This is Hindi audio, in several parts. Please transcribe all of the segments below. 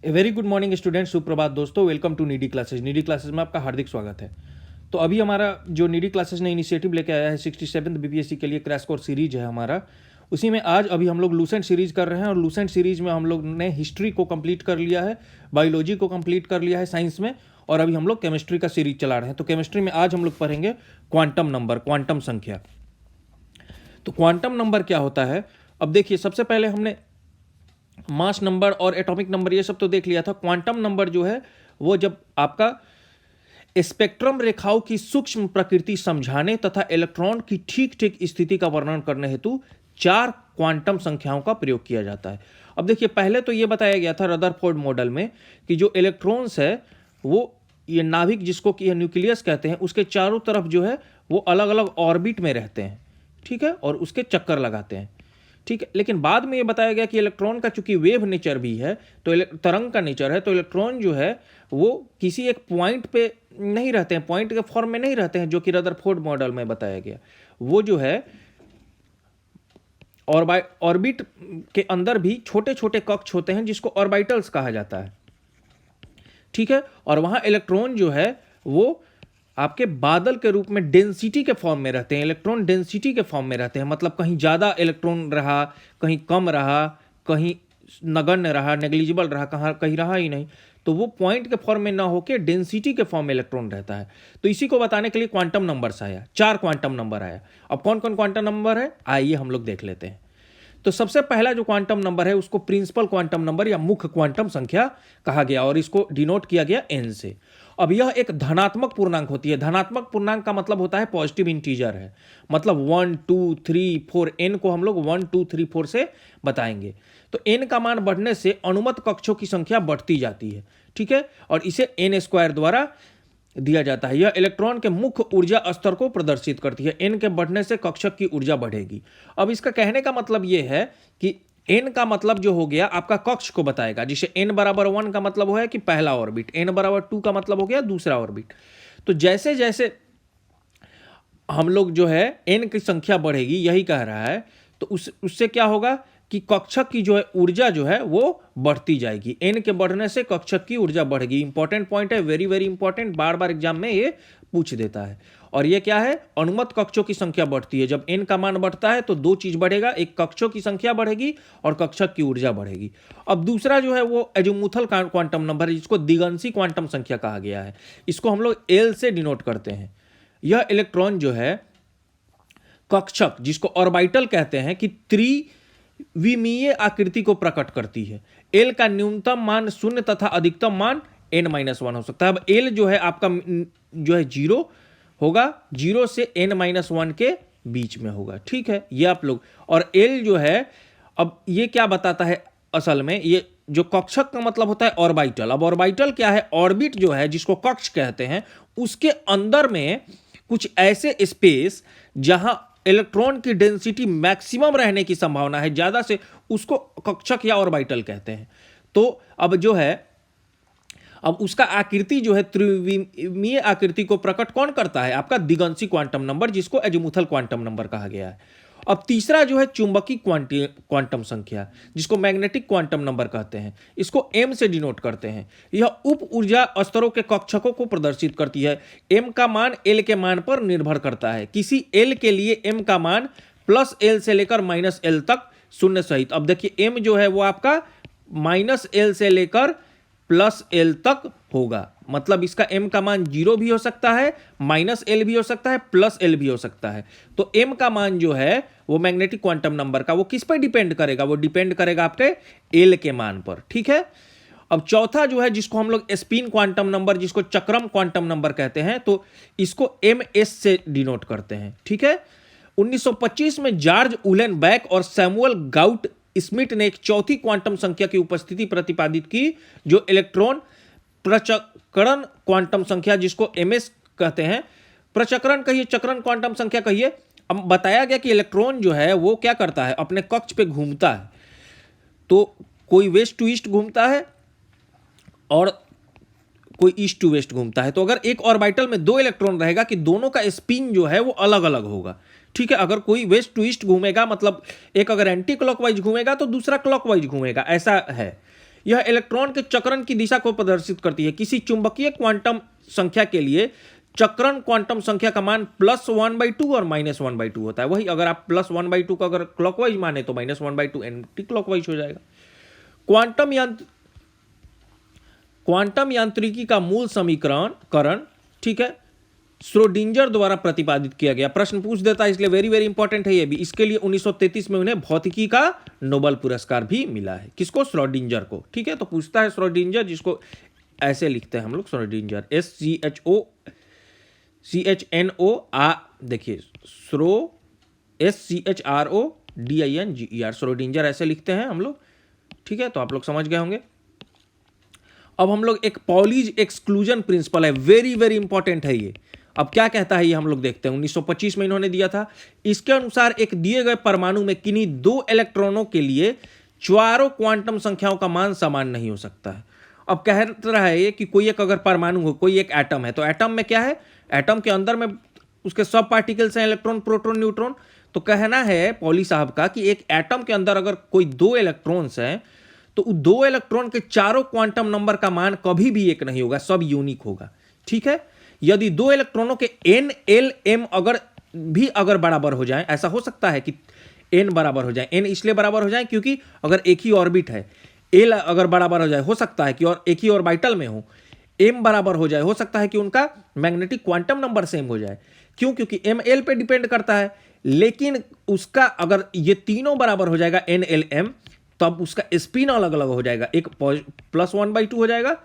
ए वेरी गुड मॉर्निंग स्टूडेंट, सुप्रभात दोस्तों। Welcome to needy classes. Needy classes में आपका हार्दिक स्वागत है। तो अभी हमारा जो नीडी क्लासेज ने इनिशिएटिव लेके आया है 67th बीपीएससी के लिए क्रैश कोर्स सीरीज है हमारा। उसी में आज अभी हम लोग लूसेंट सीरीज कर रहे हैं और लूसेंट सीरीज में हम लोग ने हिस्ट्री को कंप्लीट कर लिया है, बायोलॉजी को कंप्लीट कर लिया है साइंस में, और अभी हम लोग केमिस्ट्री का सीरीज चला रहे हैं। तो केमिस्ट्री में आज हम लोग पढ़ेंगे क्वांटम नंबर, क्वांटम संख्या। तो क्वांटम नंबर क्या होता है? अब देखिए, सबसे पहले हमने मास नंबर और एटॉमिक नंबर ये सब तो देख लिया था। क्वांटम नंबर जो है वो जब आपका स्पेक्ट्रम रेखाओं की सूक्ष्म प्रकृति समझाने तथा इलेक्ट्रॉन की ठीक ठीक स्थिति का वर्णन करने हेतु 4 क्वांटम संख्याओं का प्रयोग किया जाता है। अब देखिए, पहले तो ये बताया गया था रदरफोर्ड मॉडल में कि जो इलेक्ट्रॉन्स है वो ये नाभिक जिसको कि न्यूक्लियस कहते हैं, उसके चारों तरफ जो है वो अलग अलग ऑर्बिट में रहते हैं, ठीक है, और उसके चक्कर लगाते हैं, ठीक है। लेकिन बाद में ये बताया गया कि इलेक्ट्रॉन का चूंकि वेव नेचर भी है, तो तरंग का नेचर है, तो इलेक्ट्रॉन जो है वो किसी एक पॉइंट पे नहीं रहते हैं, पॉइंट के फॉर्म में नहीं रहते हैं, जो कि रदरफोर्ड मॉडल में बताया गया। वो जो है ऑर्बिट के अंदर भी छोटे छोटे कक्ष होते हैं जिसको ऑर्बिटल्स कहा जाता है, ठीक है। और वहां इलेक्ट्रॉन जो है वो आपके बादल के रूप में डेंसिटी के फॉर्म में रहते हैं, इलेक्ट्रॉन डेंसिटी के फॉर्म में रहते हैं। मतलब कहीं ज़्यादा इलेक्ट्रॉन रहा, कहीं कम रहा, कहीं नगण्य रहा, नेग्लिजिबल रहा, कहीं रहा ही नहीं। तो वो पॉइंट के फॉर्म में ना होकर डेंसिटी के फॉर्म में इलेक्ट्रॉन रहता है। तो इसी को बताने के लिए क्वांटम नंबर्स आया, 4 क्वांटम नंबर आया। अब कौन कौन क्वांटम नंबर है, आइए हम लोग देख लेते हैं। तो सबसे पहला जो क्वांटम नंबर है उसको प्रिंसिपल क्वांटम नंबर या मुख्य क्वांटम संख्या कहा गया, और इसको डिनोट किया गया n से। अब यह एक धनात्मक पूर्णांक होती है। धनात्मक पूर्णांक का मतलब होता है पॉजिटिव इंटीजर है, मतलब 1 2 3 4, n को हम लोग 1 2 3 4 से बताएंगे। तो n का मान बढ़ने से अनुमत कक्षों की संख्या बढ़ती जाती है, ठीक है, और इसे n² द्वारा दिया जाता है। यह इलेक्ट्रॉन के मुख्य ऊर्जा स्तर को प्रदर्शित करती है। n के बढ़ने से कक्षक की ऊर्जा बढ़ेगी। अब इसका कहने का मतलब यह है कि n का मतलब जो हो गया आपका कक्ष को बताएगा, जिसे n बराबर 1 का मतलब है कि पहला ऑर्बिट, n बराबर 2 का मतलब हो गया दूसरा ऑर्बिट। तो जैसे जैसे हम लोग जो है n की संख्या बढ़ेगी, यही कह रहा है, तो उससे क्या होगा कि कक्षक की जो है ऊर्जा जो है वो बढ़ती जाएगी। n के बढ़ने से कक्षक की ऊर्जा बढ़ेगी। इंपॉर्टेंट पॉइंट है, वेरी वेरी इंपॉर्टेंट, बार बार एग्जाम में ये पूछ देता है। और ये क्या है, अनुमत कक्षों की संख्या बढ़ती है। जब n का मान बढ़ता है तो 2 चीज बढ़ेगा, एक कक्षों की संख्या बढ़ेगी और कक्षक की ऊर्जा बढ़ेगी। अब दूसरा जो है वो एजीमुथल क्वांटम नंबर है, जिसको दिगंशी क्वांटम संख्या कहा गया है। इसको हम लोग L से डिनोट करते हैं। यह इलेक्ट्रॉन जो है कक्षक, जिसको ऑर्बिटल कहते हैं, कि त्रिविमीय आकृति को प्रकट करती है। एल का न्यूनतम मान 0 तथा अधिकतम मान n-1 हो सकता है। अब एल जो है आपका जो है 0 होगा, 0 से n-1 के बीच में होगा, ठीक है, ये आप लोग। और एल जो है, अब ये क्या बताता है असल में, ये जो कक्षक का मतलब होता है ऑर्बिटल। अब ऑर्बिटल क्या है, ऑर्बिट जो है जिसको कक्ष कहते हैं, उसके अंदर में कुछ ऐसे स्पेस जहां इलेक्ट्रॉन की डेंसिटी मैक्सिमम रहने की संभावना है ज्यादा से, उसको कक्षक या ऑर्बिटल कहते हैं। तो अब जो है, अब उसका आकृति जो है त्रिविमीय आकृति को प्रकट कौन करता है, आपका दिगंशी क्वांटम नंबर, जिसको एजीमुथल क्वांटम नंबर कहा गया है। अब तीसरा जो है चुंबकीय क्वांटम संख्या, जिसको मैग्नेटिक क्वांटम नंबर कहते हैं, इसको m से डिनोट करते हैं। यह उप ऊर्जा स्तरों के कक्षकों को प्रदर्शित करती है। m का मान l के मान पर निर्भर करता है। किसी l के लिए m का मान +l से लेकर -l तक शून्य सहित। अब देखिए m जो है वो आपका -l से लेकर +l तक होगा, मतलब इसका m का मान 0 भी हो सकता है, -l भी हो सकता है, +l भी हो सकता है। तो m का मान जो है वो मैग्नेटिक क्वांटम नंबर का, वो किस पर डिपेंड करेगा, वो डिपेंड करेगा आपके l के मान पर, ठीक है। अब चौथा जो है, जिसको हम लोग स्पिन क्वांटम नंबर, जिसको चक्रम क्वांटम नंबर कहते हैं, तो इसको ms से डिनोट करते हैं, ठीक है। 1925 में जॉर्ज उलेनबैक और सैमुअल गाउट स्मिथ ने एक चौथी क्वांटम संख्या की उपस्थिति प्रतिपादित की, जो इलेक्ट्रॉन प्रचक्रण क्वांटम संख्या, जिसको ms कहते हैं। प्रचक्रण कहिए, चक्रण क्वांटम संख्या कहिए। अब बताया गया कि इलेक्ट्रॉन जो है वो क्या करता है, अपने कक्ष पे घूमता है। तो कोई वेस्ट टू ईस्ट घूमता है और कोई ईस्ट टू वेस्ट घूमता है। तो अगर एक ऑर्बिटल में 2 इलेक्ट्रॉन रहेगा कि दोनों का स्पिन जो है वो अलग अलग होगा, ठीक है। अगर कोई वेस्ट टू ईस्ट घूमेगा, मतलब एक अगर एंटी क्लॉकवाइज घूमेगा तो दूसरा क्लॉकवाइज घूमेगा, ऐसा है। यह इलेक्ट्रॉन के चक्रण की दिशा को प्रदर्शित करती है। किसी चुंबकीय क्वांटम संख्या के लिए चक्रण क्वांटम संख्या का मान +1/2 और -1/2 होता है। वही अगर आप +1/2 को अगर क्लॉकवाइज माने तो -1/2 एंटी क्लॉकवाइज हो जाएगा। क्वांटम यांत्रिकी का मूल समीकरण, ठीक है, श्रोडिंगर द्वारा प्रतिपादित किया गया। प्रश्न पूछ देता है, इसलिए वेरी वेरी इंपॉर्टेंट है ये भी। इसके लिए 1933 में उन्हें भौतिकी का नोबेल पुरस्कार भी मिला है। किसको? श्रोडिंगर को। ठीक है, तो पूछता है श्रोडिंगर, जिसको ऐसे लिखते हैं हम लोग, श्रोडिंगर, SCHNO, देखिए SCHRODINGER, श्रोडिंगर ऐसे लिखते हैं हम लोग। ठीक है, तो आप लोग समझ गए होंगे। अब हम लोग एक पॉलीज एक्सक्लूजन प्रिंसिपल है, वेरी वेरी इंपॉर्टेंट है ये। अब क्या कहता है ये हम लोग देखते हैं। 1925 में इन्होंने दिया था। इसके अनुसार एक दिए गए परमाणु में किन्हीं दो इलेक्ट्रॉनों के लिए चारों क्वांटम संख्याओं का मान समान नहीं हो सकता है। अब कह रहा है कि कोई एक अगर परमाणु हो, कोई एक एटम है, तो एटम में क्या है, एटम के अंदर में उसके सब पार्टिकल्स हैं, इलेक्ट्रॉन, प्रोटॉन, न्यूट्रॉन। तो कहना है पॉली साहब का कि एक एटम के अंदर अगर कोई दो इलेक्ट्रॉन्स हैं तो दो इलेक्ट्रॉन के चारों क्वांटम नंबर का मान कभी भी एक नहीं होगा, सब यूनिक होगा। ठीक है, यदि दो इलेक्ट्रॉनों के n, l, m अगर बराबर हो जाए, ऐसा हो सकता है कि n बराबर हो जाए। n इसलिए बराबर हो जाए क्योंकि अगर एक ही ऑर्बिट है, l अगर बराबर हो जाए, हो सकता है कि और एक ही ऑर्बिटल में हो, m बराबर हो जाए, हो सकता है कि उनका मैग्नेटिक क्वांटम नंबर सेम हो जाए। क्यों? क्योंकि m l पे डिपेंड करता है। लेकिन उसका अगर ये तीनों बराबर हो जाएगा, n, l, m, तब उसका स्पिन अलग अलग हो जाएगा। एक +1/2 हो जाएगा,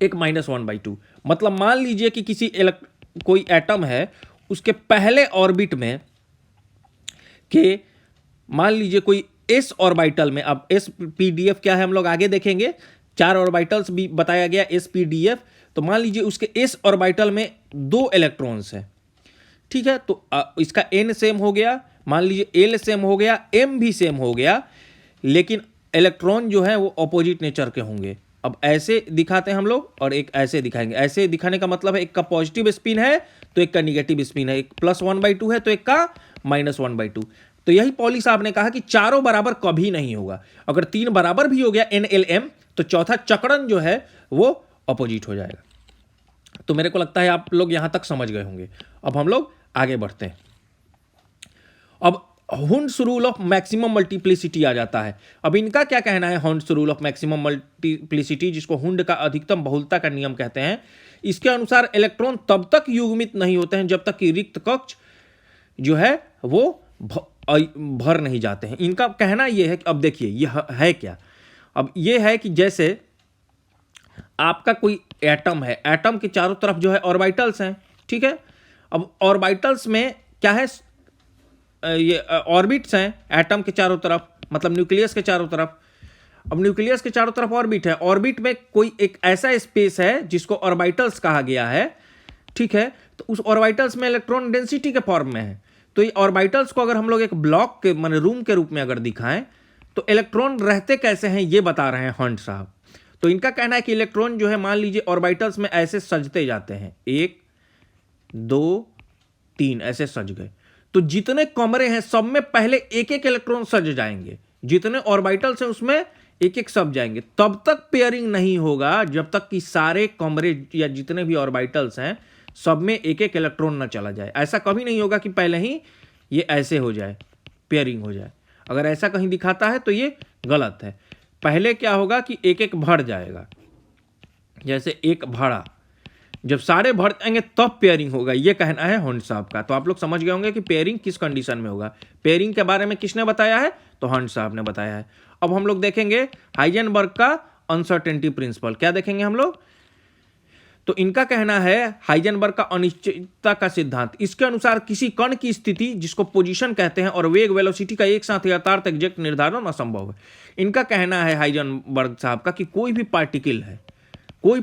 एक -1/2। मतलब मान लीजिए कि कोई एटम है, उसके पहले ऑर्बिट में के मान लीजिए कोई s ऑर्बिटल में, अब sp-df क्या है हम लोग आगे देखेंगे, 4 ऑर्बिटल्स भी बताया गया sp-df। तो मान लीजिए उसके s ऑर्बिटल में 2 इलेक्ट्रॉन्स हैं। ठीक है, तो इसका n सेम हो गया, मान लीजिए l सेम हो गया, m भी सेम हो गया, लेकिन इलेक्ट्रॉन जो है वो ऑपोजिट नेचर के होंगे। अब ऐसे दिखाते हैं हम लोग और एक ऐसे दिखाएंगे। ऐसे दिखाने का मतलब है एक का पॉजिटिव स्पिन है तो एक का निगेटिव स्पिन है, एक +1/2 है तो एक का -1/2। तो यही पॉली साहब ने कहा कि चारों बराबर कभी नहीं होगा। अगर 3 बराबर भी हो गया n, l, m, तो चौथा चक्रण जो है वो अपोजिट हो जाएगा। तो मेरे को लगता है आप लोग यहां तक समझ गए होंगे। अब हम लोग आगे बढ़ते हैं। अब Hund's rule of maximum multiplicity आ जाता है। अब इनका क्या कहना है, Hund's rule of maximum multiplicity, जिसको हुंड का अधिकतम बहुलता का नियम कहते हैं। इसके अनुसार इलेक्ट्रॉन तब तक युग्मित नहीं होते हैं जब तक कि रिक्त कक्ष जो है वो भर नहीं जाते हैं। इनका कहना यह है कि अब देखिए यह है क्या, अब यह है कि जैसे आपका कोई एटम है, एटम के चारों तरफ जो है ऑर्बिटल्स हैं। ठीक है, अब ऑर्बिटल्स में क्या है, ये ऑर्बिट्स हैं एटम के चारों तरफ, मतलब न्यूक्लियस के चारों तरफ। अब न्यूक्लियस के चारों तरफ ऑर्बिट है, ऑर्बिट में कोई एक ऐसा स्पेस है जिसको ऑर्बिटल्स कहा गया है। ठीक है, तो उस ऑर्बिटल्स में इलेक्ट्रॉन डेंसिटी के फॉर्म में है। तो ये ऑर्बिटल्स को अगर हम लोग एक ब्लॉक के माने रूम के रूप में अगर दिखाएं तो इलेक्ट्रॉन रहते कैसे हैं ये बता रहे हैं हंट साहब। तो इनका कहना है कि इलेक्ट्रॉन जो है मान लीजिए ऑर्बिटल्स में ऐसे सजते जाते हैं, 1 2 3 ऐसे सज गए। तो जितने कमरे हैं सब में पहले एक एक इलेक्ट्रॉन सज जाएंगे, जितने ऑर्बिटल्स हैं उसमें एक एक सब जाएंगे। तब तक पेयरिंग नहीं होगा जब तक कि सारे कमरे या जितने भी ऑर्बिटल्स हैं सब में एक एक इलेक्ट्रॉन न चला जाए। ऐसा कभी नहीं होगा कि पहले ही ये ऐसे हो जाए, पेयरिंग हो जाए। अगर ऐसा कहीं दिखाता है तो ये गलत है। पहले क्या होगा कि एक एक भर जाएगा, जैसे एक भरा, जब सारे भर जाएंगे तब पेयरिंग होगा, ये कहना है हंट साहब का। तो आप लोग समझ गए होंगे कि पेयरिंग किस कंडीशन में होगा। पेयरिंग के बारे में किसने बताया है, तो हंट साहब ने बताया है। अब हम लोग देखेंगे हाइजेनबर्ग का अनसर्टेनिटी प्रिंसिपल। क्या देखेंगे हम लोग, तो इनका कहना है हाइजेनबर्ग का अनिश्चितता का सिद्धांत। इसके अनुसार किसी कण की स्थिति जिसको पोजीशन कहते हैं और वेग वेलोसिटी का एक साथ यथार्थ एग्जैक्ट निर्धारण असंभव है। इनका कहना है हाइजेनबर्ग साहब का कि कोई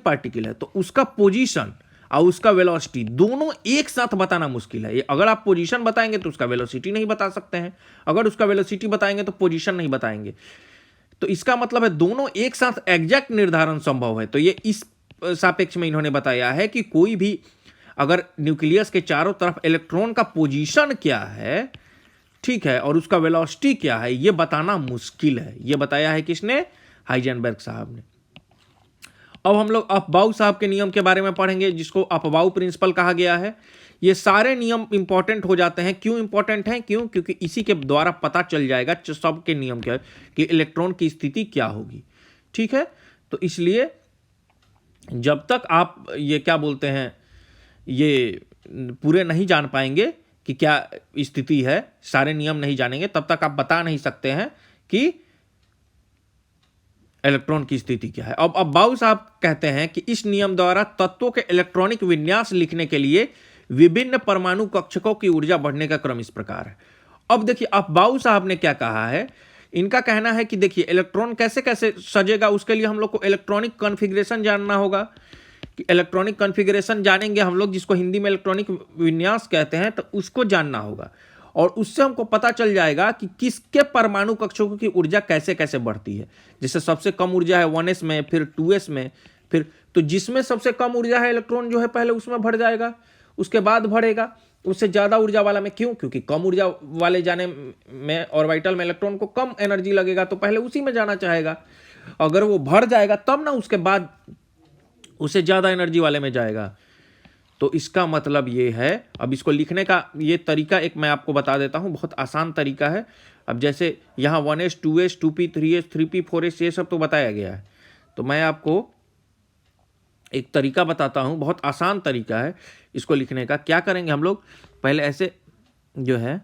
पार्टिकल है तो उसका पोजीशन और उसका वेलोसिटी दोनों एक साथ बताना मुश्किल है। अगर आप पोजीशन बताएंगे तो उसका वेलोसिटी नहीं बता सकते हैं, अगर उसका वेलोसिटी बताएंगे तो पोजीशन नहीं बताएंगे। तो इसका मतलब है दोनों एक साथ एग्जैक्ट निर्धारण संभव है। तो ये इस सापेक्ष में इन्होंने बताया है कि कोई भी अगर न्यूक्लियस के चारों तरफ इलेक्ट्रॉन का पोजीशन क्या है, ठीक है, और उसका वेलोसिटी क्या है, ये बताना मुश्किल है। ये बताया है किसने, हाइजेनबर्ग साहब ने। अब हम लोग अफबाउ साहब के नियम के बारे में पढ़ेंगे, जिसको अफबाउ प्रिंसिपल कहा गया है। ये सारे नियम इंपॉर्टेंट हो जाते हैं। क्यों इंपॉर्टेंट हैं? क्योंकि इसी के द्वारा पता चल जाएगा सब के नियम क्या है कि इलेक्ट्रॉन की स्थिति क्या होगी। ठीक है, तो इसलिए जब तक आप ये क्या बोलते हैं, ये पूरे नहीं जान पाएंगे कि क्या स्थिति है, सारे नियम नहीं जानेंगे, तब तक आप बता नहीं सकते हैं कि इलेक्ट्रॉन की स्थिति क्या है। अब अफबाउ साहब कहते हैं कि इस नियम द्वारा तत्वों के इलेक्ट्रॉनिक विन्यास लिखने के लिए विभिन्न परमाणु कक्षकों की ऊर्जा बढ़ने का क्रम इस प्रकार है। अब देखिए अफबाउ साहब ने क्या कहा है। इनका कहना है कि देखिए इलेक्ट्रॉन कैसे कैसे सजेगा, उसके लिए हम लोग को इलेक्ट्रॉनिक कॉन्फ़िगरेशन जानना होगा। कि इलेक्ट्रॉनिक कॉन्फ़िगरेशन जानेंगे हम लोग, जिसको हिंदी में इलेक्ट्रॉनिक विन्यास कहते हैं, तो उसको जानना होगा और उससे हमको पता चल जाएगा कि किसके परमाणु कक्षकों की ऊर्जा कैसे कैसे बढ़ती है। जैसे सबसे कम ऊर्जा है 1s में, फिर 2s में, फिर तो जिसमें सबसे कम ऊर्जा है इलेक्ट्रॉन जो है पहले उसमें बढ़ जाएगा, उसके बाद बढ़ेगा उससे ज़्यादा ऊर्जा वाला में। क्यों? क्योंकि कम ऊर्जा वाले जाने में ऑर्बिटल में इलेक्ट्रॉन को कम एनर्जी लगेगा, तो पहले उसी में जाना चाहेगा। अगर वो बढ़ जाएगा तब ना उसके बाद उसे ज़्यादा एनर्जी वाले में जाएगा। तो इसका मतलब ये है। अब इसको लिखने का ये तरीका एक मैं आपको बता देता हूँ, बहुत आसान तरीका है। अब जैसे यहाँ 1s 2s 2p 3s 3p 4s ये सब तो बताया गया है, तो मैं आपको एक तरीका बताता हूँ, बहुत आसान तरीका है इसको लिखने का। क्या करेंगे हम लोग, पहले ऐसे जो है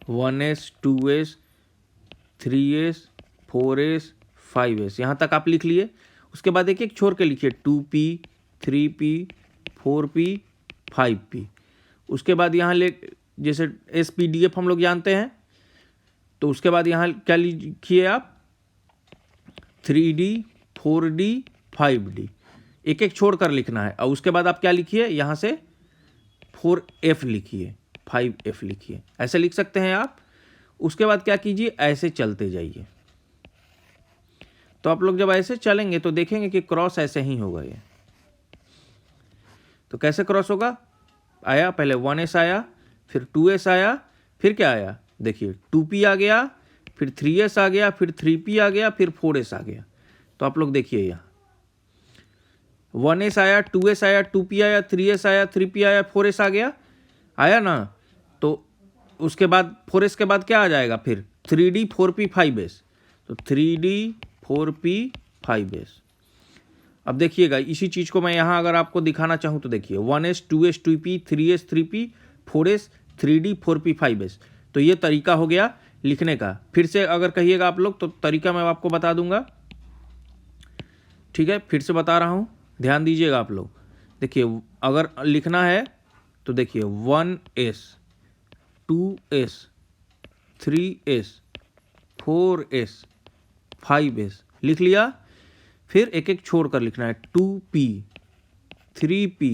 one S 2s 3s 4s 5s यहाँ तक आप लिख लिए। उसके बाद एक एक छोड़ के लिखिए 2p 3p 4p 5p। उसके बाद यहाँ ले जैसे SPDF हम लोग जानते हैं, तो उसके बाद यहाँ क्या लिखिए आप 3D 4D 5D, एक एक छोड़ कर लिखना है। और उसके बाद आप क्या लिखिए, यहाँ से 4F लिखिए 5F लिखिए, ऐसे लिख सकते हैं आप। उसके बाद क्या कीजिए, ऐसे चलते जाइए। तो आप लोग जब ऐसे चलेंगे तो देखेंगे कि क्रॉस ऐसे ही होगा ये। तो कैसे क्रॉस होगा, आया पहले 1s आया, फिर 2s आया, फिर क्या आया, देखिए 2p आ गया, फिर 3s आ गया, फिर 3p आ गया, फिर 4s आ गया। तो आप लोग देखिए यहाँ 1s आया, 2s आया, 2p आया, 3s आया, 3p आया, 4s आ गया, आया ना। तो उसके बाद 4s के बाद क्या आ जाएगा, फिर 3D 4p 5s। तो 3D 4p 5s। अब देखिएगा इसी चीज़ को मैं यहाँ अगर आपको दिखाना चाहूँ तो देखिए 1s 2s 2p 3s 3p 4s 3D 4p 5s। तो ये तरीका हो गया लिखने का। फिर से अगर कहिएगा आप लोग तो तरीका मैं आपको बता दूंगा, ठीक है। फिर से बता रहा हूँ, ध्यान दीजिएगा आप लोग। देखिए अगर लिखना है तो देखिए 1s 2s 3s 4s 5s लिख लिया। फिर एक एक छोड़ कर लिखना है 2p 3p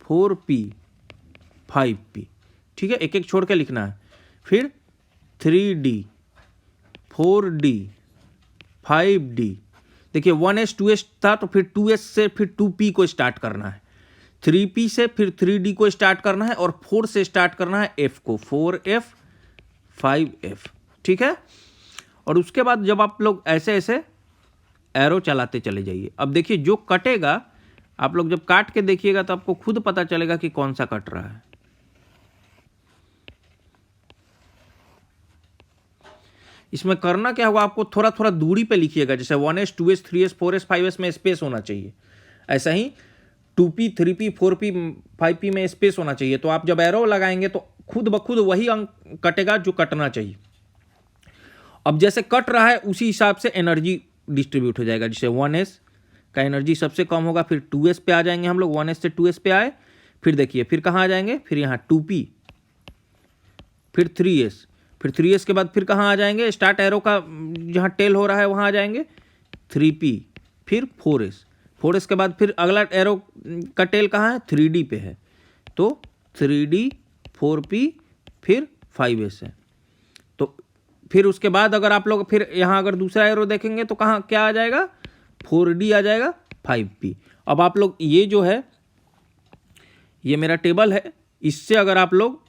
4p 5p, ठीक है, एक एक छोड़ के लिखना है। फिर 3D 4D 5D। देखिए 1s 2s था तो फिर 2s से फिर 2p को स्टार्ट करना है, 3p से फिर 3D को स्टार्ट करना है, और 4 से स्टार्ट करना है f को, 4f 5f, ठीक है। और उसके बाद जब आप लोग ऐसे ऐसे एरो चलाते चले जाइए। अब देखिए जो कटेगा, आप लोग जब काट के देखिएगा तो आपको खुद पता चलेगा कि कौन सा कट रहा है। इसमें करना क्या होगा, आपको थोड़ा थोड़ा दूरी पे लिखिएगा। जैसे 1s 2s 3s 4s 5s में स्पेस होना चाहिए, ऐसा ही 2p 3p 4p 5p में स्पेस होना चाहिए। तो आप जब एरो लगाएंगे तो खुद ब खुद वही अंक कटेगा जो कटना चाहिए। अब जैसे कट रहा है उसी हिसाब से एनर्जी डिस्ट्रीब्यूट हो जाएगा। जैसे 1s का एनर्जी सबसे कम होगा, फिर 2s पे आ जाएंगे हम लोग, 1s से 2s पे आए, फिर देखिए फिर कहाँ आ जाएंगे, फिर यहाँ 2p, फिर 3s, फिर 3s के बाद फिर कहाँ आ जाएंगे, स्टार्ट एरो का जहाँ टेल हो रहा है वहाँ आ जाएंगे 3p, फिर 4s, 4s के बाद फिर अगला एरो का टेल कहाँ है, 3d पे है, तो 3d 4p फिर 5s है। तो फिर उसके बाद अगर आप लोग फिर यहाँ अगर दूसरा एरो देखेंगे तो कहाँ क्या आ जाएगा, 4d आ जाएगा 5p। अब आप लोग ये जो है ये मेरा टेबल है, इससे अगर आप लोग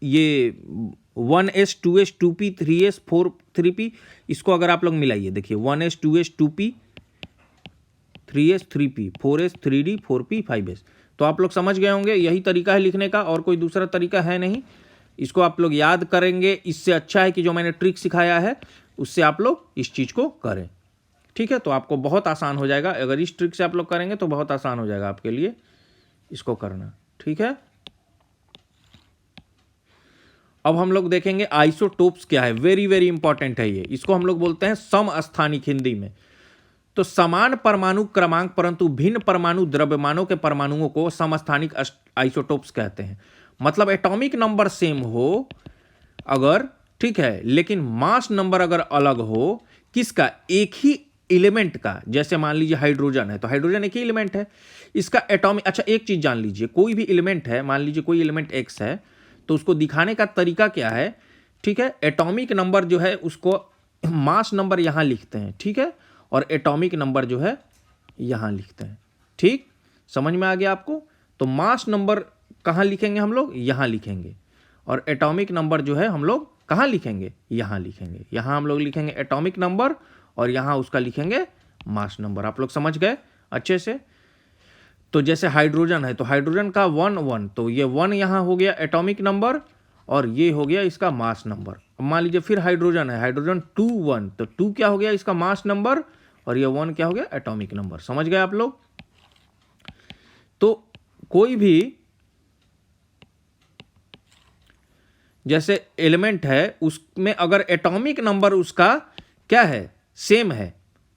ये 1s 2s 2p 3s 4 3p इसको अगर आप लोग मिलाइए, देखिए 1s 2s 2p 3s 3p 4s 3d 4p 5s, तो आप लोग समझ गए होंगे यही तरीका है लिखने का, और कोई दूसरा तरीका है नहीं। इसको आप लोग याद करेंगे, इससे अच्छा है कि जो मैंने ट्रिक सिखाया है उससे आप लोग इस चीज़ को करें, ठीक है। तो आपको बहुत आसान हो जाएगा, अगर इस ट्रिक से आप लोग करेंगे तो बहुत आसान हो जाएगा आपके लिए इसको करना, ठीक है। अब हम लोग देखेंगे आइसोटोप्स क्या है, वेरी वेरी इंपॉर्टेंट है ये, इसको हम लोग बोलते हैं समस्थानिक हिंदी में। तो समान परमाणु क्रमांक परंतु भिन्न परमाणु द्रव्यमानों के परमाणुओं को समस्थानिक आइसोटोप्स कहते हैं। मतलब एटॉमिक नंबर सेम हो अगर, ठीक है, लेकिन मास नंबर अगर अलग हो, किसका, एक ही एलिमेंट का, जैसे मान लीजिए हाइड्रोजन है तो हाइड्रोजन एक ही एलिमेंट है, इसका एटॉमिक, अच्छा एक चीज जान लीजिए, कोई भी एलिमेंट है, मान लीजिए कोई एलिमेंट एक्स है, तो उसको दिखाने का तरीका क्या है, ठीक है, एटॉमिक नंबर जो है उसको मास नंबर यहां लिखते हैं, ठीक है, और एटॉमिक नंबर जो है यहां लिखते हैं, ठीक, समझ में आ गया आपको। तो मास नंबर कहां लिखेंगे हम लोग, यहां लिखेंगे, और एटॉमिक नंबर जो है हम लोग कहां लिखेंगे, यहां लिखेंगे, यहां हम लोग लिखेंगे एटॉमिक नंबर और यहां उसका लिखेंगे मास नंबर। आप लोग समझ गए अच्छे से। तो जैसे हाइड्रोजन है तो हाइड्रोजन का 1 1, तो ये 1 यहां हो गया एटॉमिक नंबर और ये हो गया इसका मास नंबर। अब मान लीजिए फिर हाइड्रोजन है, हाइड्रोजन 2 1, तो 2 क्या हो गया इसका मास नंबर और ये 1 क्या हो गया एटॉमिक नंबर। समझ गए आप लोग। तो कोई भी जैसे एलिमेंट है उसमें अगर एटॉमिक नंबर उसका क्या है, सेम है,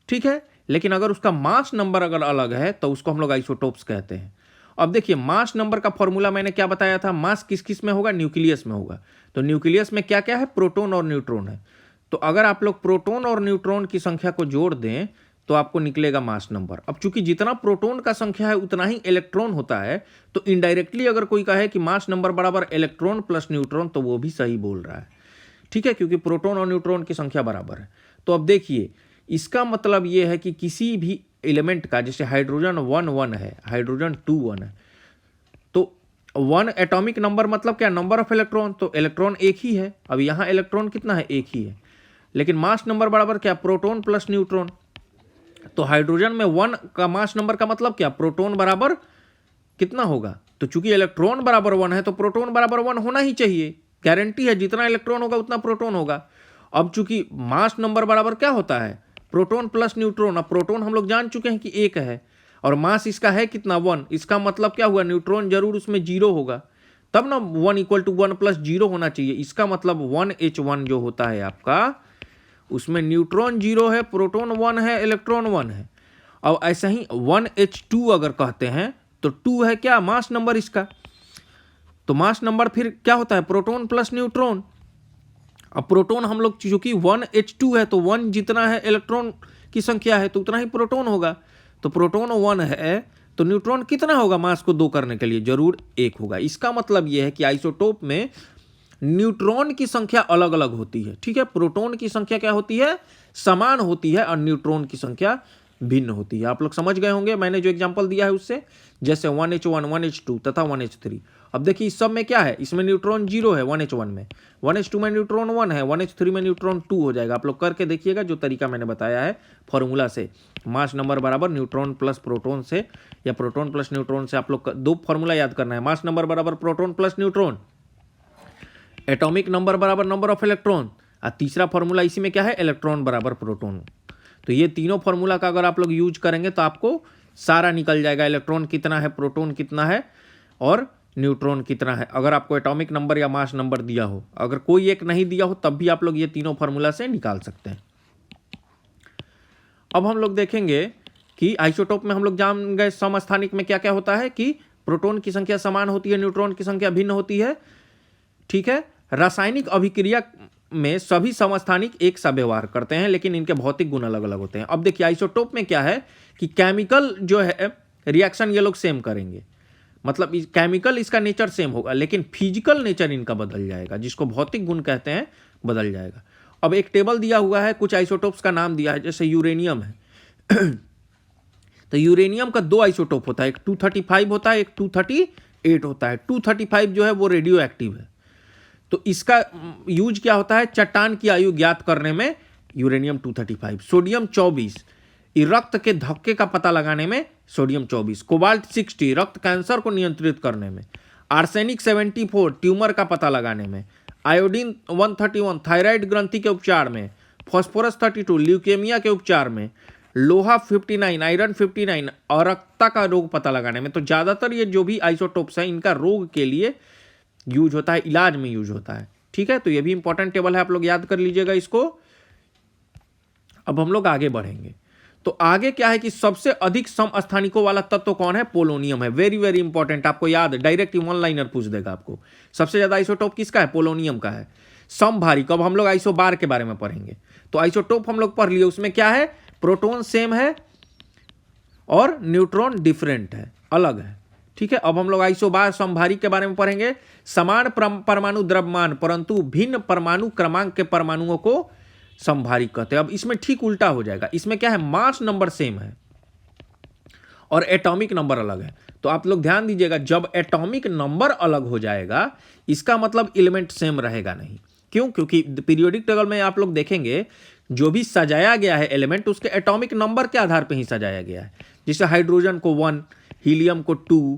ठीक है, लेकिन अगर उसका मास नंबर अगर अलग है तो उसको हम लोग आइसोटोप्स कहते हैं। अब देखिए मास नंबर का फॉर्मूला मैंने क्या बताया था, मास किस किस में होगा, न्यूक्लियस में होगा। तो न्यूक्लियस में क्या क्या है, प्रोटॉन और न्यूट्रॉन है। तो अगर आप लोग प्रोटॉन और न्यूट्रॉन की संख्या को जोड़ दें तो आपको निकलेगा मास नंबर। अब चूंकि जितना प्रोटॉन का संख्या है उतना ही इलेक्ट्रॉन होता है, तो इनडायरेक्टली अगर कोई कहे कि मास नंबर बराबर इलेक्ट्रॉन प्लस न्यूट्रॉन तो वो भी सही बोल रहा है, ठीक है, क्योंकि प्रोटॉन और न्यूट्रॉन की संख्या बराबर है। तो अब देखिए इसका मतलब ये है कि किसी भी एलिमेंट का, जैसे हाइड्रोजन 1 1 है, हाइड्रोजन 2 1 है, तो 1 एटॉमिक नंबर मतलब क्या, नंबर ऑफ इलेक्ट्रॉन, तो इलेक्ट्रॉन एक ही है। अब यहां इलेक्ट्रॉन कितना है, एक ही है, लेकिन मास नंबर बराबर क्या, प्रोटॉन प्लस न्यूट्रॉन। तो हाइड्रोजन में 1 का मास नंबर का मतलब क्या, प्रोटॉन बराबर कितना होगा, तो चूंकि इलेक्ट्रॉन बराबर 1 है तो प्रोटॉन बराबर 1 होना ही चाहिए, गारंटी है, जितना इलेक्ट्रॉन होगा उतना प्रोटॉन होगा। अब चूंकि मास नंबर बराबर क्या होता है, प्रोटॉन प्लस न्यूट्रॉन। अब प्रोटॉन हम लोग जान चुके हैं कि 1 है और मास इसका है कितना, 1, इसका मतलब क्या हुआ, न्यूट्रॉन जरूर उसमें 0 होगा, तब ना 1 = 1 + 0 होना चाहिए। इसका मतलब 1H1 जो होता है आपका, उसमें न्यूट्रॉन 0 है, प्रोटॉन 1 है, इलेक्ट्रॉन 1 है। अब ऐसा ही 1H2 अगर कहते हैं तो 2 है क्या, मास नंबर इसका, तो मास नंबर फिर क्या होता है, प्रोटॉन प्लस न्यूट्रॉन। अब प्रोटॉन हम लोग चूंकि 1H2 है तो 1 जितना है इलेक्ट्रॉन की संख्या है तो उतना ही प्रोटॉन होगा, तो प्रोटॉन 1 है तो न्यूट्रॉन कितना होगा, मास को 2 करने के लिए जरूर 1 होगा। इसका मतलब यह है कि आइसोटोप में न्यूट्रॉन की संख्या अलग अलग होती है, ठीक है, प्रोटॉन की संख्या क्या होती है, समान होती है, और न्यूट्रॉन की संख्या भिन्न होती है। आप लोग समझ गए होंगे मैंने जो एग्जांपल दिया है उससे, जैसे 1H1 1H2 तथा 1H3। अब देखिए इस सब में क्या है, इसमें न्यूट्रॉन 0 है 1H1 में, 1H2 में न्यूट्रॉन 1 है, 1H3 में न्यूट्रॉन 2 हो जाएगा। आप लोग करके देखिएगा जो तरीका मैंने बताया है फॉर्मूला से, मास नंबर बराबर न्यूट्रॉन प्लस प्रोटॉन से या प्रोटॉन प्लस न्यूट्रॉन से। आप लोग 2 फॉर्मूला याद करना है, मास नंबर बराबर proton plus neutron, atomic number बराबर नंबर ऑफ इलेक्ट्रॉन, और तीसरा फॉर्मूला इसी में क्या है, इलेक्ट्रॉन बराबर प्रोटॉन। तो ये तीनों फॉर्मूला का अगर आप लोग यूज करेंगे तो आपको सारा निकल जाएगा, इलेक्ट्रॉन कितना है, प्रोटॉन कितना है और न्यूट्रॉन कितना है। अगर आपको एटॉमिक नंबर या मास नंबर दिया हो, अगर कोई एक नहीं दिया हो तब भी आप लोग ये तीनों फॉर्मूला से निकाल सकते हैं। अब हम लोग देखेंगे कि आइसोटोप में हम लोग जान गए समस्थानिक में क्या क्या होता है, कि प्रोटॉन की संख्या समान होती है, न्यूट्रॉन की संख्या भिन्न होती है, ठीक है। रासायनिक अभिक्रिया में सभी समस्थानिक एक सा व्यवहार करते हैं, लेकिन इनके भौतिक गुण अलग अलग होते हैं। अब देखिए आइसोटोप में क्या है कि केमिकल जो है रिएक्शन ये लोग सेम करेंगे, मतलब केमिकल इसका नेचर सेम होगा, लेकिन फिजिकल नेचर इनका बदल जाएगा, जिसको भौतिक गुण कहते हैं, बदल जाएगा। अब एक टेबल दिया हुआ है, कुछ आइसोटोप्स का नाम दिया है, जैसे यूरेनियम है तो यूरेनियम का 2 आइसोटोप होता है, एक 235 होता है, एक 230 8 होता है। 235 जो है वो रेडियो एक्टिव है। तो इसका यूज क्या होता है? चट्टान की आयु ज्ञात करने में यूरेनियम 235। सोडियम 24 रक्त के धक्के का पता लगाने में सोडियम 24। कोबाल्ट 60 रक्त कैंसर को नियंत्रित करने में। आर्सेनिक 74 ट्यूमर का पता लगाने में। आयोडीन 131 थायराइड ग्रंथि के उपचार में। फॉस्फोरस 32 ल्यूकेमिया के उपचार में। लोहा 59 आयरन 59 अरक्तता का रोग पता लगाने में। तो ज़्यादातर ये जो भी आइसोटोप्स हैं इनका रोग के लिए यूज होता है, इलाज में यूज होता है। ठीक है, तो ये भी इंपॉर्टेंट टेबल है, आप लोग याद कर लीजिएगा इसको। अब हम लोग आगे बढ़ेंगे। तो आगे क्या है कि सबसे अधिक समस्थानिकों वाला तत्व कौन है? पोलोनियम है। वेरी वेरी इंपॉर्टेंट, आपको याद है, डायरेक्ट वन लाइनर पूछ देगा आपको। सबसे ज्यादा आइसोटोप किसका है? पोलोनियम का है। समभारी, कब हम लोग आइसोबार के बारे में पढ़ेंगे। तो आइसोटोप हम लोग पढ़ लिए, उसमें क्या है? प्रोटॉन सेम है और न्यूट्रॉन डिफरेंट है, अलग है। ठीक है, अब हम लोग आइसोबार समभारी के बारे में पढ़ेंगे। समान परमाणु द्रव्यमान परंतु भिन्न परमाणु क्रमांक के परमाणुओं को समभारी कहते हैं। अब इसमें ठीक उल्टा हो जाएगा। इसमें क्या है? मास नंबर सेम है और एटॉमिक नंबर अलग है। तो आप लोग ध्यान दीजिएगा, जब एटॉमिक नंबर अलग हो जाएगा इसका मतलब एलिमेंट सेम रहेगा नहीं। क्यों? क्योंकि पीरियोडिक टेबल में आप लोग देखेंगे जो भी सजाया गया है एलिमेंट उसके एटॉमिक नंबर के आधार पर ही सजाया गया है। जैसे हाइड्रोजन को 1, हीलियम को 2,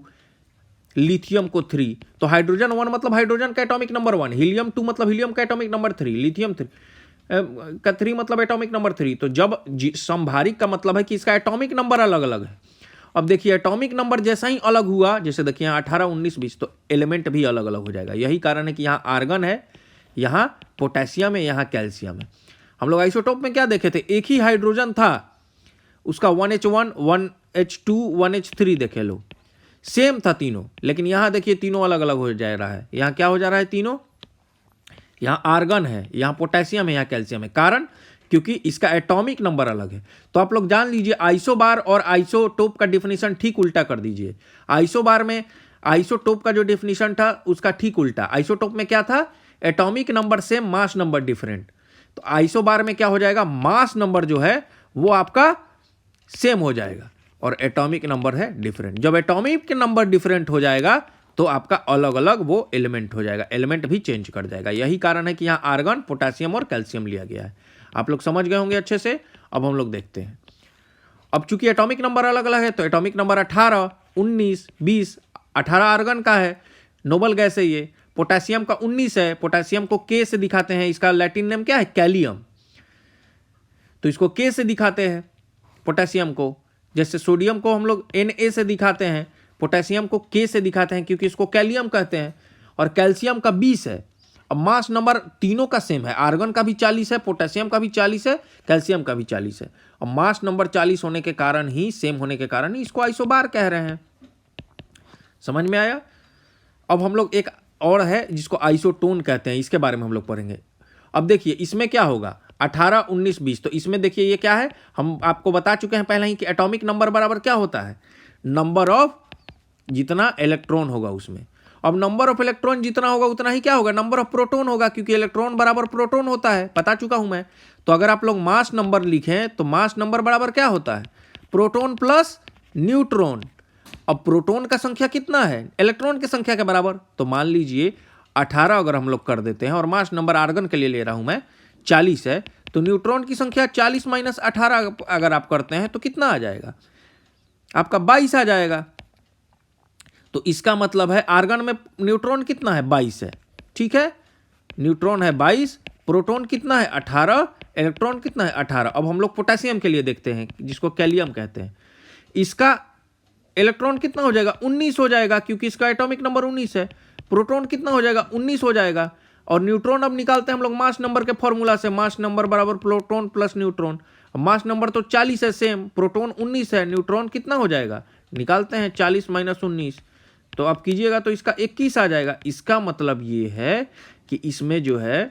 लिथियम को 3। तो हाइड्रोजन 1 मतलब हाइड्रोजन का एटॉमिक नंबर 1, हीलियम 2 मतलब हीलियम का एटॉमिक नंबर 3, लिथियम 3 का 3 मतलब एटॉमिक नंबर 3। तो जब समभारिक का मतलब है कि इसका एटॉमिक नंबर अलग अलग है। अब देखिए एटॉमिक नंबर जैसा ही अलग हुआ, जैसे देखिए यहाँ 18, 19, 20, तो एलिमेंट भी अलग अलग हो जाएगा। यही कारण है कि यहाँ आर्गन है, यहाँ पोटेशियम है, यहाँ कैल्शियम है। हम लोग आइसोटोप में क्या देखे थे? एक ही हाइड्रोजन था, उसका 1H1, 1H2, 1H3 देखे लो, सेम था तीनों। लेकिन यहाँ देखिए तीनों अलग अलग हो जा रहा है। यहाँ क्या हो जा रहा है? तीनों, यहाँ आर्गन है, यहाँ पोटेशियम है, यहाँ कैल्शियम है। कारण क्योंकि इसका एटॉमिक नंबर अलग है। तो आप लोग जान लीजिए आइसोबार और आइसोटोप का डिफिनीशन ठीक उल्टा कर दीजिए। आइसोबार में आइसोटोप का जो डिफिनीशन था उसका ठीक उल्टा। आइसोटोप में क्या था? Atomic number same, mass number different. तो आइसोबार में क्या हो जाएगा? मास नंबर जो है वो आपका सेम हो जाएगा और एटॉमिक नंबर है डिफरेंट। जब एटॉमिक नंबर डिफरेंट हो जाएगा तो आपका अलग अलग वो एलिमेंट हो जाएगा, एलिमेंट भी चेंज कर जाएगा। यही कारण है कि यहाँ आर्गन, पोटेशियम और कैल्शियम लिया गया है। आप लोग समझ गए होंगे अच्छे से। अब हम लोग देखते हैं। अब चूंकि एटॉमिक नंबर अलग अलग है तो एटॉमिक नंबर 18, 19, 20, 18 आर्गन का है, नोबल गैस है ये। पोटेशियम का 19 है, पोटेशियम को के से दिखाते हैं, इसका लैटिन नेम क्या है? कैलियम। तो इसको के से दिखाते हैं पोटेशियम को। जैसे सोडियम को हम लोग Na से दिखाते हैं, पोटेशियम को के से दिखाते हैं क्योंकि इसको कैलियम कहते हैं। और कैल्शियम का 20 है। अब मास नंबर तीनों का सेम है, आर्गन का भी 40 है, पोटेशियम का भी 40 है, कैल्शियम का भी 40 है। अब मास नंबर 40 होने के कारण ही, सेम होने के कारण ही इसको आइसोबार कह रहे हैं। समझ में आया? अब हम लोग एक और है जिसको आइसोटोन कहते हैं, इसके बारे में हम लोग पढ़ेंगे। अब देखिए इसमें क्या होगा? 18, 19, 20। तो इसमें देखिए ये क्या है? हम आपको बता चुके हैं पहले ही कि एटॉमिक नंबर बराबर क्या होता है? नंबर ऑफ जितना इलेक्ट्रॉन होगा उसमें। अब नंबर ऑफ इलेक्ट्रॉन जितना होगा उतना ही क्या होगा? नंबर ऑफ प्रोटॉन होगा, क्योंकि इलेक्ट्रॉन बराबर प्रोटॉन होता है, बता चुका हूं मैं। तो अगर आप लोग मास नंबर लिखें तो मास नंबर बराबर क्या होता है? Proton plus neutron. अब प्रोटॉन का संख्या कितना है? इलेक्ट्रॉन की संख्या के बराबर। तो मान लीजिए 18 अगर हम लोग कर देते हैं और मास नंबर आर्गन के लिए ले रहा हूं मैं 40 है, तो न्यूट्रॉन की संख्या 40 - 18 अगर आप करते हैं तो कितना आ जाएगा? आपका 22 आ जाएगा। तो इसका मतलब है आर्गन में न्यूट्रॉन कितना है? 22 है। ठीक है, न्यूट्रॉन है 22, प्रोटॉन कितना है? 18, इलेक्ट्रॉन कितना है? 18। अब हम लोग पोटेशियम के लिए देखते हैं जिसको कैलियम कहते हैं। इसका इलेक्ट्रॉन कितना हो जाएगा? 19 हो जाएगा, क्योंकि इसका एटॉमिक नंबर 19 है। प्रोटॉन कितना हो जाएगा? 19 हो जाएगा। और न्यूट्रॉन अब निकालते हैं हम लोग मास नंबर के फॉर्मूला से। मास नंबर बराबर proton plus neutron. Mass number तो 40 है सेम, प्रोटॉन 19 है, न्यूट्रॉन कितना हो जाएगा? निकालते हैं 40 - 19। तो आप कीजिएगा तो इसका 21 आ जाएगा। इसका मतलब ये है कि इसमें जो है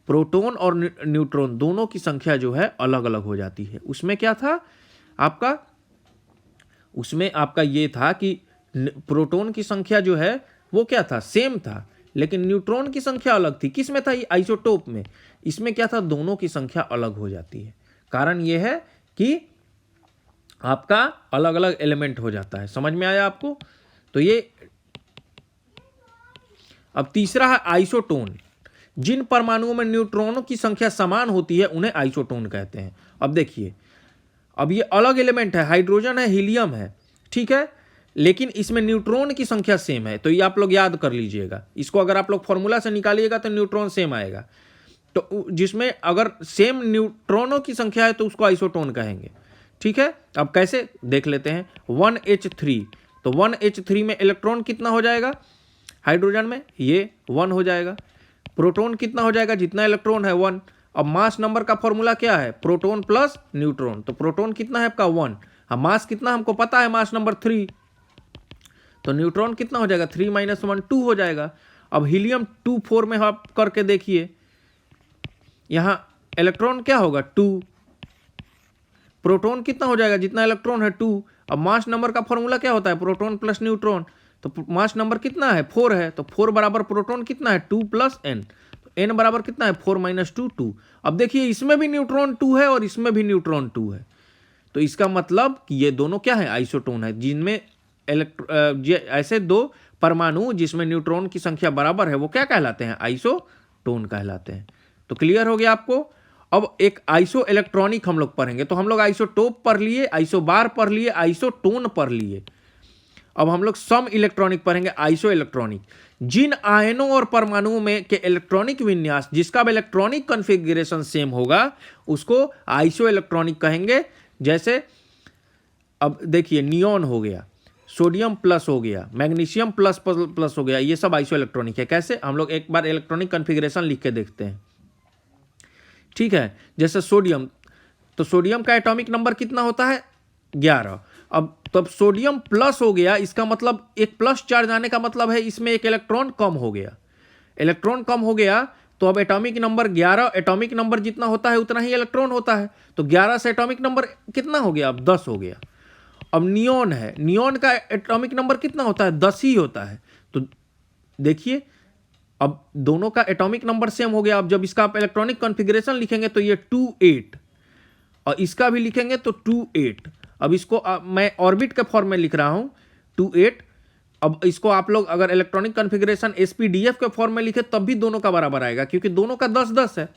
प्रोटॉन और न्यूट्रॉन दोनों की संख्या जो है अलग अलग हो जाती है। उसमें क्या था आपका? उसमें आपका ये था कि प्रोटॉन की संख्या जो है वो क्या था? सेम था, लेकिन न्यूट्रॉन की संख्या अलग थी। किस में था? ये आइसोटोप में। इसमें क्या था? दोनों की संख्या अलग हो जाती है। कारण ये है कि आपका अलग अलग एलिमेंट हो जाता है। समझ में आया आपको? तो ये अब तीसरा है आइसोटोन। जिन परमाणुओं में न्यूट्रॉनों की संख्या समान होती है उन्हें आइसोटोन कहते हैं। अब देखिए, अब ये अलग एलिमेंट है, हाइड्रोजन है, हीलियम है, ठीक है, लेकिन इसमें न्यूट्रॉन की संख्या सेम है, तो ये आप लोग याद कर लीजिएगा। इसको अगर आप लोग फॉर्मूला से निकालिएगा तो न्यूट्रॉन सेम आएगा। तो जिसमें अगर सेम न्यूट्रॉनों की संख्या है तो उसको आइसोटोन कहेंगे, ठीक है। अब कैसे देख लेते हैं। 1H3, तो 1H3 में इलेक्ट्रॉन कितना हो जाएगा हाइड्रोजन में, ये 1 हो जाएगा। प्रोटॉन कितना हो जाएगा, जितना इलेक्ट्रॉन है 1। अब मास नंबर का फॉर्मूला क्या है, प्रोटॉन प्लस न्यूट्रॉन, तो प्रोटॉन कितना है आपका 1। अब मास कितना हमको पता है, मास नंबर 3, तो न्यूट्रॉन कितना हो जाएगा 3 - 1 2 हो जाएगा। अब हीलियम 2 4 में आप करके देखिए, यहां इलेक्ट्रॉन क्या होगा 2, प्रोटॉन कितना हो जाएगा, जितना इलेक्ट्रॉन है 2। अब मास नंबर का फॉर्मूला क्या होता है, प्रोटॉन प्लस न्यूट्रॉन, तो मास नंबर कितना है 4 है, तो 4 बराबर प्रोटॉन कितना है 2 + n, तो n बराबर कितना है 4 - 2 2। अब देखिए इसमें भी न्यूट्रॉन 2 है और इसमें भी न्यूट्रॉन 2 है, तो इसका मतलब कि ये दोनों क्या है, आइसोटोन है। जिनमें ऐसे दो परमाणु जिसमें न्यूट्रॉन की संख्या बराबर है वो क्या कहलाते हैं, आइसोटोन कहलाते हैं। तो क्लियर हो गया आपको। अब एक आइसो इलेक्ट्रॉनिक हम लोग पढ़ेंगे, तो हम लोग आइसोटोप पढ़ लिए, आइसोबार पढ़ लिए, आइसोटोन पढ़ लिए। अब हम लोग सम इलेक्ट्रॉनिक पढ़ेंगे, आइसो इलेक्ट्रॉनिक। जिन आयनों और परमाणुओं में के इलेक्ट्रॉनिक विन्यास जिसका इलेक्ट्रॉनिक कॉन्फ़िगरेशन सेम होगा उसको आइसो इलेक्ट्रॉनिक कहेंगे। जैसे अब देखिए नियॉन हो गया, सोडियम प्लस हो गया, मैग्नीशियम प्लस प्लस हो गया, ये सब आइसो इलेक्ट्रॉनिक है। कैसे, हम लोग एक बार इलेक्ट्रॉनिक कॉन्फ़िगरेशन लिख के देखते हैं, ठीक है। जैसे सोडियम, तो सोडियम का एटॉमिक नंबर कितना होता है 11। अब तब सोडियम प्लस हो गया, इसका मतलब एक प्लस चार्ज आने का मतलब है इसमें एक इलेक्ट्रॉन कम हो गया। इलेक्ट्रॉन कम हो गया तो अब एटॉमिक नंबर 11, एटॉमिक नंबर जितना होता है उतना ही इलेक्ट्रॉन होता है, तो 11 से एटॉमिक नंबर कितना हो गया, अब 10 हो गया। अब नियॉन है, नियॉन का एटॉमिक नंबर कितना होता है 10 ही होता है, तो देखिए अब दोनों का एटॉमिक नंबर सेम हो गया। अब जब इसका आप इलेक्ट्रॉनिक कॉन्फ़िगरेशन लिखेंगे तो ये 28, और इसका भी लिखेंगे तो 28। अब इसको मैं ऑर्बिट के फॉर्म में लिख रहा हूं 28। अब इसको आप लोग अगर इलेक्ट्रॉनिक कॉन्फ़िगरेशन SPDF के फॉर्म में लिखे तब भी दोनों का बराबर आएगा, क्योंकि दोनों का 10-10 है।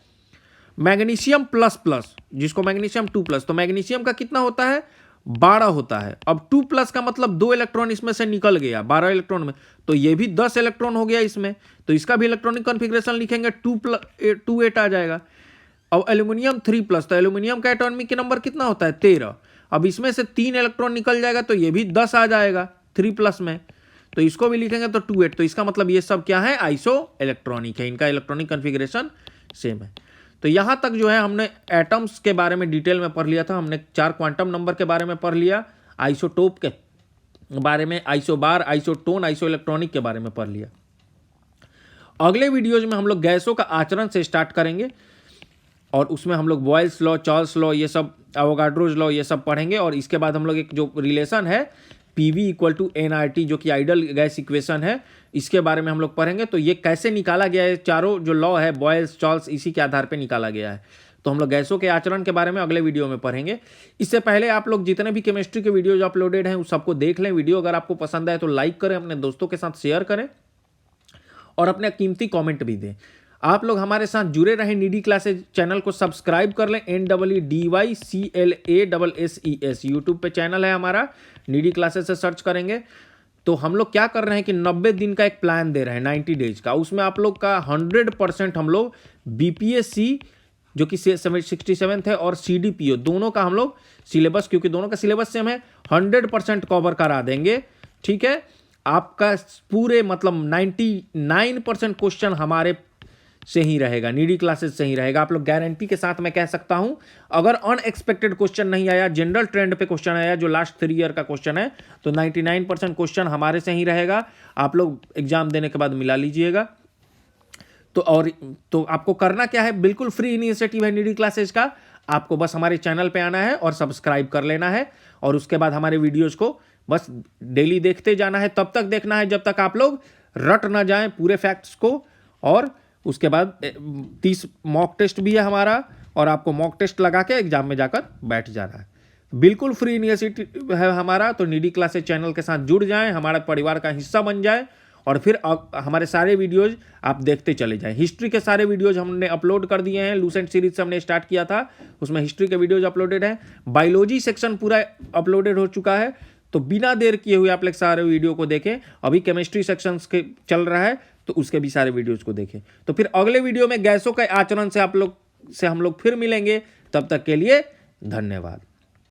मैग्नीशियम प्लस प्लस, जिसको मैग्नीशियम 2+, तो मैग्नीशियम का कितना होता है 12 होता है। अब 2+ का मतलब 2 इलेक्ट्रॉन इसमें से निकल गया 12 इलेक्ट्रॉन में, तो ये भी 10 इलेक्ट्रॉन हो गया इसमें, तो इसका भी इलेक्ट्रॉनिक कॉन्फ़िगरेशन लिखेंगे 28 आ जाएगा। अब एल्यूमिनियम 3+, तो एल्यूमिनियम का एटॉमिक नंबर कितना होता है 13। अब इसमें से 3 इलेक्ट्रॉन निकल जाएगा तो ये भी 10 आ जाएगा 3+ में, तो इसको भी लिखेंगे तो 28। तो इसका मतलब ये सब क्या है, आइसो इलेक्ट्रॉनिक है, इनका इलेक्ट्रॉनिक कॉन्फ़िगरेशन सेम है। तो यहां तक जो है हमने एटम्स के बारे में डिटेल में पढ़ लिया था, हमने 4 क्वांटम नंबर के बारे में पढ़ लिया, आइसोटोप के बारे में, आइसोबार, आइसोटोन, आइसो इलेक्ट्रॉनिक के बारे में पढ़ लिया। अगले वीडियोज में हम लोग गैसों का आचरण से स्टार्ट करेंगे और उसमें हम लोग बॉयल्स लॉ, चार्ल्स लॉ, ये सब एवोगाड्रोज लॉ ये सब पढ़ेंगे। और इसके बाद हम लोग एक जो रिलेशन है PV = nRT जो कि आइडल गैस इक्वेशन है, इसके बारे में हम लोग पढ़ेंगे। तो ये कैसे निकाला गया है, चारों जो लॉ है बॉयल्स, चार्ल्स, इसी के आधार पे निकाला गया है। तो हम लोग गैसों के आचरण के बारे में अगले वीडियो में पढ़ेंगे। इससे पहले आप लोग जितने भी केमिस्ट्री के वीडियोज अपलोडेड हैं उस सबको देख लें। वीडियो अगर आपको पसंद आए तो लाइक करें, अपने दोस्तों के साथ शेयर करें और अपने कीमती कॉमेंट भी दें। आप लोग हमारे साथ जुड़े रहें, नीडी क्लासेज चैनल को सब्सक्राइब कर लें, NEEDYCLASSES यूट्यूब पे चैनल है हमारा, नीडी क्लासेज से सर्च करेंगे। तो हम लोग क्या कर रहे हैं कि 90 दिन का एक प्लान दे रहे हैं 90 डेज का, उसमें आप लोग का 100% हम लोग BPSC जो कि 67th है और CDPO दोनों का हम लोग सिलेबस, क्योंकि दोनों का सिलेबस सेम है, 100% कवर करा देंगे, ठीक है। आपका पूरे मतलब 99% क्वेश्चन हमारे से ही रहेगा, नीडी क्लासेस से ही रहेगा। आप लोग गारंटी के साथ मैं कह सकता हूं, अगर अनएक्सपेक्टेड क्वेश्चन नहीं आया, जनरल ट्रेंड पे क्वेश्चन आया जो लास्ट 3 ईयर का क्वेश्चन है, तो 99% क्वेश्चन हमारे से ही रहेगा। आप लोग एग्जाम देने के बाद मिला लीजिएगा। तो आपको करना क्या है, बिल्कुल फ्री इनिशिएटिव है नीडी क्लासेज का। आपको बस हमारे चैनल पे आना है और सब्सक्राइब कर लेना है, और उसके बाद हमारे वीडियोज को बस डेली देखते जाना है। तब तक देखना है जब तक आप लोग रट ना जाएं पूरे फैक्ट्स को। और उसके बाद 30 मॉक टेस्ट भी है हमारा, और आपको मॉक टेस्ट लगा के एग्जाम में जाकर बैठ जाना है। बिल्कुल फ्री इनिशिएटिव है हमारा। तो नीडी क्लासेज चैनल के साथ जुड़ जाएं, हमारे परिवार का हिस्सा बन जाए और फिर हमारे सारे वीडियोज़ आप देखते चले जाएँ। हिस्ट्री के सारे वीडियोज़ हमने अपलोड कर दिए हैं, लूसेंट सीरीज से हमने स्टार्ट किया था, उसमें हिस्ट्री के वीडियोज़ अपलोडेड हैं। बायोलॉजी सेक्शन पूरा अपलोडेड हो चुका है, तो बिना देर किए हुए आप लोग सारे वीडियो को देखें। अभी केमिस्ट्री सेक्शन के चल रहा है, तो उसके भी सारे वीडियोज़ को देखें। तो फिर अगले वीडियो में गैसों के आचरण से हम लोग फिर मिलेंगे। तब तक के लिए धन्यवाद।